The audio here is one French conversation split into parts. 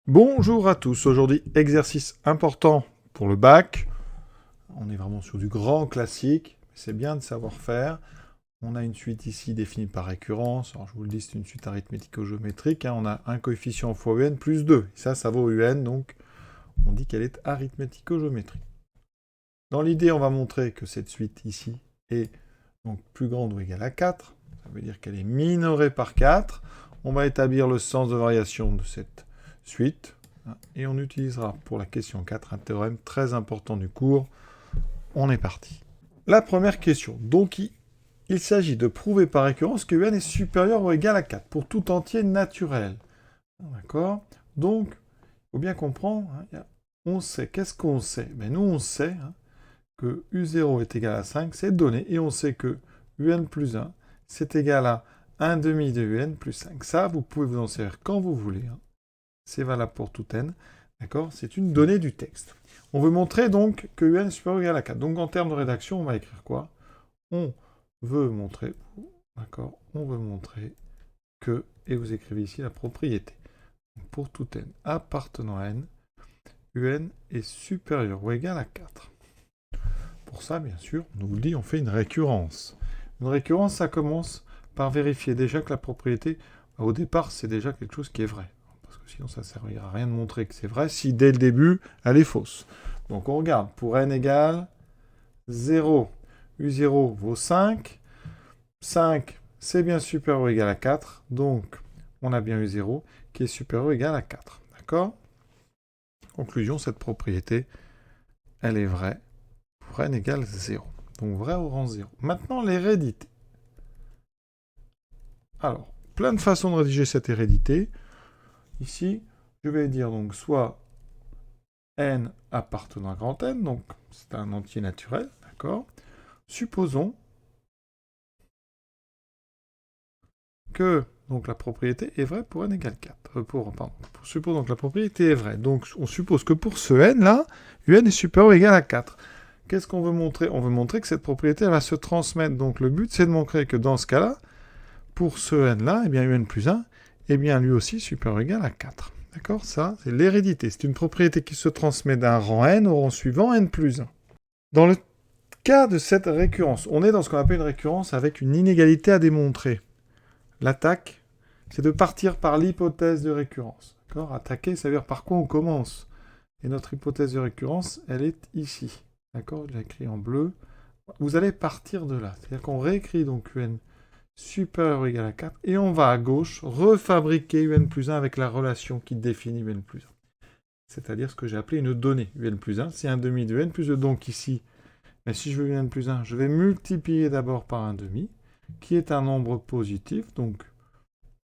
Bonjour à tous, aujourd'hui exercice important pour le bac. On est vraiment sur du grand classique, c'est bien de savoir faire. On a une suite ici définie par récurrence, alors je vous le dis c'est une suite arithmético-géométrique, on a un coefficient fois un plus 2, ça vaut un, donc on dit qu'elle est arithmético-géométrique. Dans l'idée on va montrer que cette suite ici est donc plus grande ou égale à 4, ça veut dire qu'elle est minorée par 4. On va établir le sens de variation de cette suite. Et on utilisera pour la question 4 un théorème très important du cours. On est parti. La première question. Donc, il s'agit de prouver par récurrence que un est supérieur ou égal à 4 pour tout entier naturel. D'accord? Donc, il faut bien comprendre, on sait. Qu'est-ce qu'on sait? Nous, on sait que U0 est égal à 5, c'est donné. Et on sait que UN plus 1, c'est égal à 1 demi de UN plus 5. Ça, vous pouvez vous en servir quand vous voulez. C'est valable pour tout n. D'accord? C'est une donnée du texte. On veut montrer donc que un est supérieur ou égal à 4. Donc en termes de rédaction, on va écrire quoi? On veut montrer, d'accord? On veut montrer que, et vous écrivez ici la propriété. Pour tout n appartenant à n, un est supérieur ou égal à 4. Pour ça, bien sûr, on nous le dit, on fait une récurrence. Une récurrence, ça commence par vérifier déjà que la propriété, au départ, c'est déjà quelque chose qui est vrai. Parce que sinon, ça ne servira à rien de montrer que c'est vrai si dès le début, elle est fausse. Donc on regarde, pour n égale 0, U0 vaut 5. 5, c'est bien supérieur ou égal à 4. Donc on a bien U0 qui est supérieur ou égal à 4. D'accord? Conclusion, cette propriété, elle est vraie pour n égale 0. Donc vrai au rang 0. Maintenant, l'hérédité. Alors, plein de façons de rédiger cette hérédité. Ici, je vais dire donc soit n appartenant à grand N, donc c'est un entier naturel, d'accord? Supposons que donc, la propriété est vraie pour n égale 4. Supposons que la propriété est vraie. Donc on suppose que pour ce n-là, un est supérieur ou égal à 4. Qu'est-ce qu'on veut montrer? On veut montrer que cette propriété elle va se transmettre. Donc le but, c'est de montrer que dans ce cas-là, pour ce n-là, eh bien un plus 1, eh bien lui aussi supérieur ou égal à 4. D'accord? Ça, c'est l'hérédité. C'est une propriété qui se transmet d'un rang n au rang suivant, n plus 1. Dans le cas de cette récurrence, on est dans ce qu'on appelle une récurrence avec une inégalité à démontrer. L'attaque, c'est de partir par l'hypothèse de récurrence. D'accord? Attaquer, ça veut dire par quoi on commence. Et notre hypothèse de récurrence, elle est ici. D'accord? Je l'ai écrit en bleu. Vous allez partir de là. C'est-à-dire qu'on réécrit donc un supérieur ou égal à 4, et on va à gauche refabriquer un plus 1 avec la relation qui définit un plus 1. C'est-à-dire ce que j'ai appelé une donnée. Un plus 1, c'est un demi de n plus 2. Donc ici, si je veux un plus 1, je vais multiplier d'abord par un demi, qui est un nombre positif, donc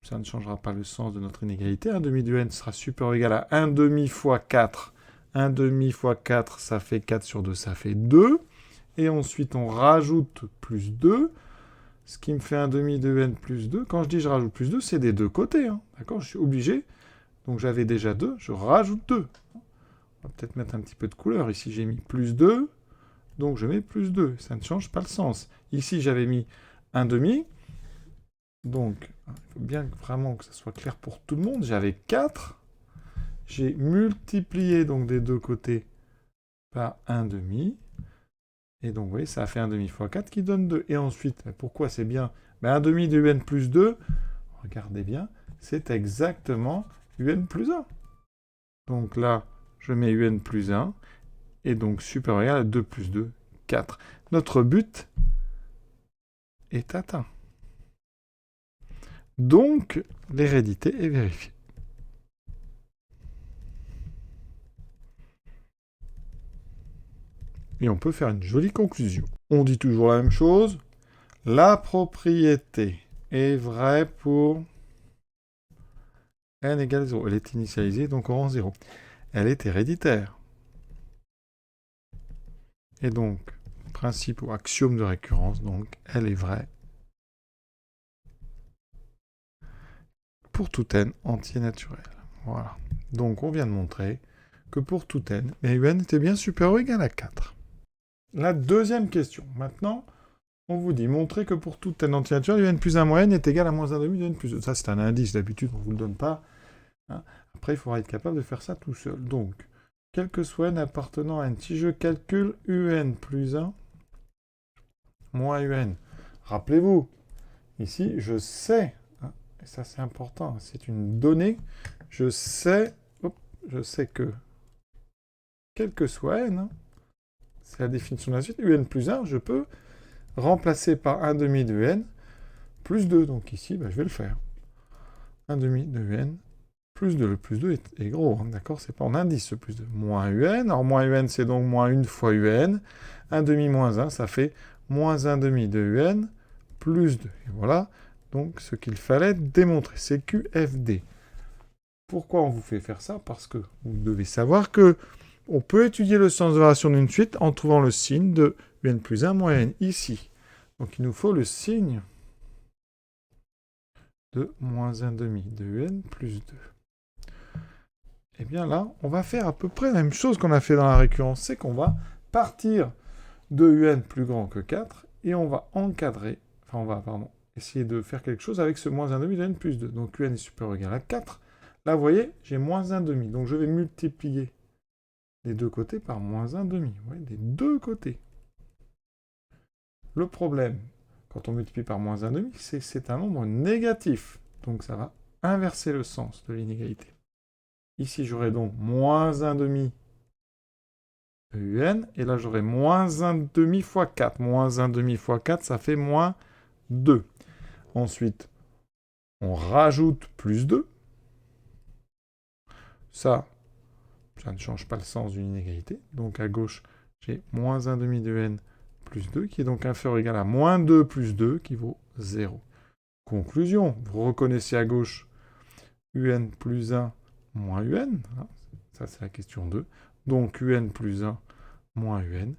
ça ne changera pas le sens de notre inégalité. 1 demi de n sera supérieur ou égal à 1 demi fois 4. 1 demi fois 4, ça fait 4 sur 2, ça fait 2. Et ensuite, on rajoute plus 2, ce qui me fait 1 demi de n plus 2. Quand je dis je rajoute plus 2, c'est des deux côtés. D'accord? Je suis obligé. Donc j'avais déjà 2, je rajoute 2. On va peut-être mettre un petit peu de couleur. Ici, j'ai mis plus 2, donc je mets plus 2. Ça ne change pas le sens. Ici, j'avais mis 1 demi. Donc, il faut bien vraiment que ça soit clair pour tout le monde. J'avais 4. J'ai multiplié donc des deux côtés par 1 demi. Et donc, vous voyez, ça a fait 1 demi fois 4 qui donne 2. Et ensuite, pourquoi c'est bien? 1 demi de un plus 2, regardez bien, c'est exactement un plus 1. Donc là, je mets un plus 1. Et donc, supérieur à 2 plus 2, 4. Notre but est atteint. Donc, l'hérédité est vérifiée. Et on peut faire une jolie conclusion. On dit toujours la même chose. La propriété est vraie pour n égale 0. Elle est initialisée, donc au rang 0. Elle est héréditaire. Et donc, principe ou axiome de récurrence, donc, elle est vraie pour tout n entier naturel. Voilà. Donc, on vient de montrer que pour tout n, un était bien supérieur ou égal à 4. La deuxième question. Maintenant, on vous dit, montrez que pour tout n entier naturel, un plus 1 moins n est égal à moins 1 demi de n plus 2. Ça, c'est un indice. D'habitude, on ne vous le donne pas. À Après, il faudra être capable de faire ça tout seul. Donc, quel que soit n appartenant à n, si je calcule un plus 1, moins un, rappelez-vous, ici, je sais, hein, et ça c'est important, c'est une donnée, je sais que, quel que soit n, c'est la définition de la suite, un plus 1, je peux remplacer par 1 demi de n plus 2. Donc ici, je vais le faire. 1 demi de n plus 2. Le plus 2 est gros, hein, d'accord? C'est pas en indice, ce plus 2. Moins un. Alors, moins un, c'est donc moins 1 fois un. 1 demi moins 1, ça fait moins 1 demi de un plus 2. Et voilà, donc, ce qu'il fallait démontrer. C'est QFD. Pourquoi on vous fait faire ça? Parce que vous devez savoir que on peut étudier le sens de variation d'une suite en trouvant le signe de un plus 1 moins n ici. Donc, il nous faut le signe de moins 1 demi de n plus 2. Et bien là, on va faire à peu près la même chose qu'on a fait dans la récurrence. C'est qu'on va partir de un plus grand que 4 et on va encadrer, essayer de faire quelque chose avec ce moins 1 demi de n plus 2. Donc un est supérieur ou égal à 4. Là, vous voyez, j'ai moins 1 demi. Donc je vais multiplier les deux côtés par moins 1 demi. Vous voyez, des deux côtés. Le problème, quand on multiplie par moins 1 demi, c'est que c'est un nombre négatif. Donc ça va inverser le sens de l'inégalité. Ici, j'aurai donc moins 1 demi de un, et là, j'aurai moins 1 demi fois 4. Moins 1 demi fois 4, ça fait moins 2. Ensuite, on rajoute plus 2. Ça ne change pas le sens d'une inégalité. Donc, à gauche, j'ai moins 1 demi de n plus 2, qui est donc inférieur ou égal à moins 2 plus 2, qui vaut 0. Conclusion, vous reconnaissez à gauche un plus 1 moins un, ça c'est la question 2, donc un plus 1 moins un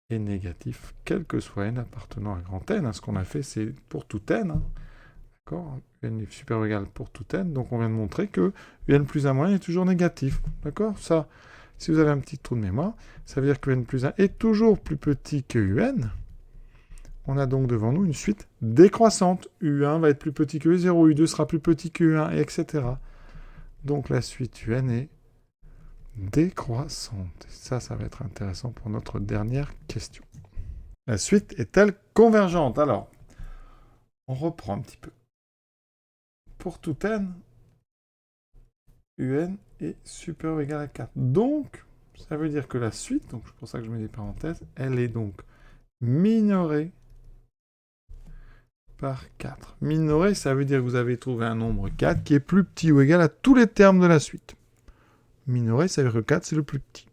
est négatif, quel que soit n appartenant à grand n, ce qu'on a fait c'est pour tout n, d'accord, un est supérieur ou égal pour tout n, donc on vient de montrer que un plus 1 moins 1 est toujours négatif, d'accord, ça, si vous avez un petit trou de mémoire, ça veut dire que n plus 1 est toujours plus petit que un. On a donc devant nous une suite décroissante. U1 va être plus petit que U0, U2 sera plus petit que U1, etc. Donc la suite UN est décroissante. Ça va être intéressant pour notre dernière question. La suite est-elle convergente? Alors, on reprend un petit peu. Pour tout n, UN est supérieur ou égal à 4. Donc, ça veut dire que la suite, donc c'est pour ça que je mets des parenthèses, elle est donc minorée par 4. Minoré, ça veut dire que vous avez trouvé un nombre 4 qui est plus petit ou égal à tous les termes de la suite. Minoré, ça veut dire que 4, c'est le plus petit.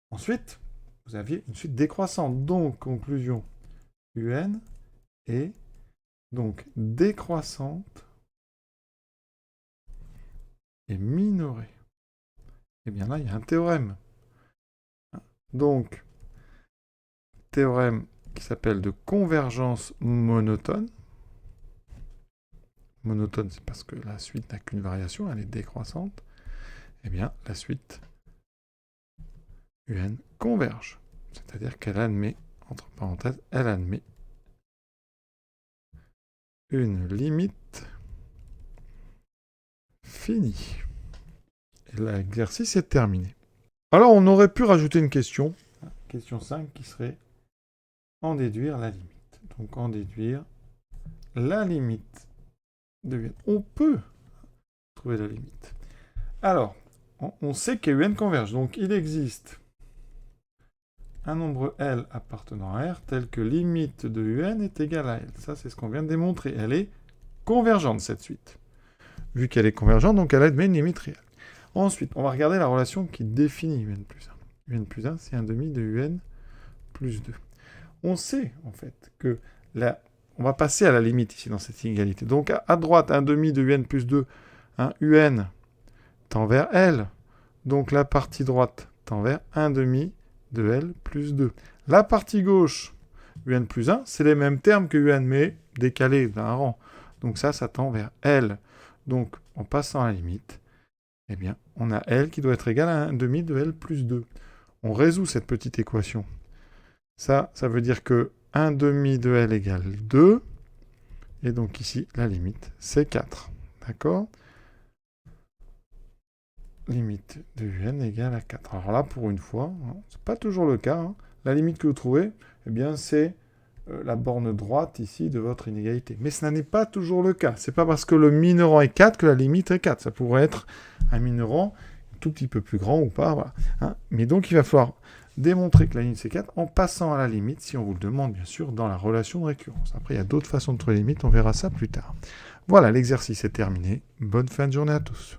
Ensuite, vous aviez une suite décroissante. Donc, conclusion, UN est donc décroissante et minorée. Et bien là, il y a un théorème. Donc, théorème qui s'appelle de convergence monotone. Monotone, c'est parce que la suite n'a qu'une variation, elle est décroissante. Eh bien, la suite UN converge. C'est-à-dire qu'elle admet, entre parenthèses, elle admet une limite finie. Et l'exercice est terminé. Alors, on aurait pu rajouter une question, question 5, qui serait en déduire la limite. Donc, en déduire la limite de UN. On peut trouver la limite. Alors, on sait que UN converge. Donc, il existe un nombre L appartenant à R tel que limite de UN est égale à L. Ça, c'est ce qu'on vient de démontrer. Elle est convergente, cette suite. Vu qu'elle est convergente, donc elle admet une limite réelle. Ensuite, on va regarder la relation qui définit UN plus 1. UN plus 1, c'est un demi de UN plus 2. On sait, en fait, que on va passer à la limite ici, dans cette inégalité. Donc, à droite, un demi de UN plus 2, UN tend vers L. Donc, la partie droite tend vers un demi de L plus 2. La partie gauche, UN plus 1, c'est les mêmes termes que UN, mais décalés d'un rang. Donc ça tend vers L. Donc, en passant à la limite, eh bien, on a L qui doit être égal à un demi de L plus 2. On résout cette petite équation. Ça veut dire que 1 demi de L égale 2. Et donc ici, la limite, c'est 4. D'accord? limite de un égale à 4. Alors là, pour une fois, c'est pas toujours le cas. La limite que vous trouvez, eh bien, c'est la borne droite ici de votre inégalité. Mais ce n'est pas toujours le cas. C'est pas parce que le mineurant est 4 que la limite est 4. Ça pourrait être un mineurant un tout petit peu plus grand ou pas. Voilà. Mais donc, il va falloir démontrer que la limite c'est 4 en passant à la limite, si on vous le demande bien sûr, dans la relation de récurrence. Après, il y a d'autres façons de trouver les limites, on verra ça plus tard. Voilà, l'exercice est terminé. Bonne fin de journée à tous.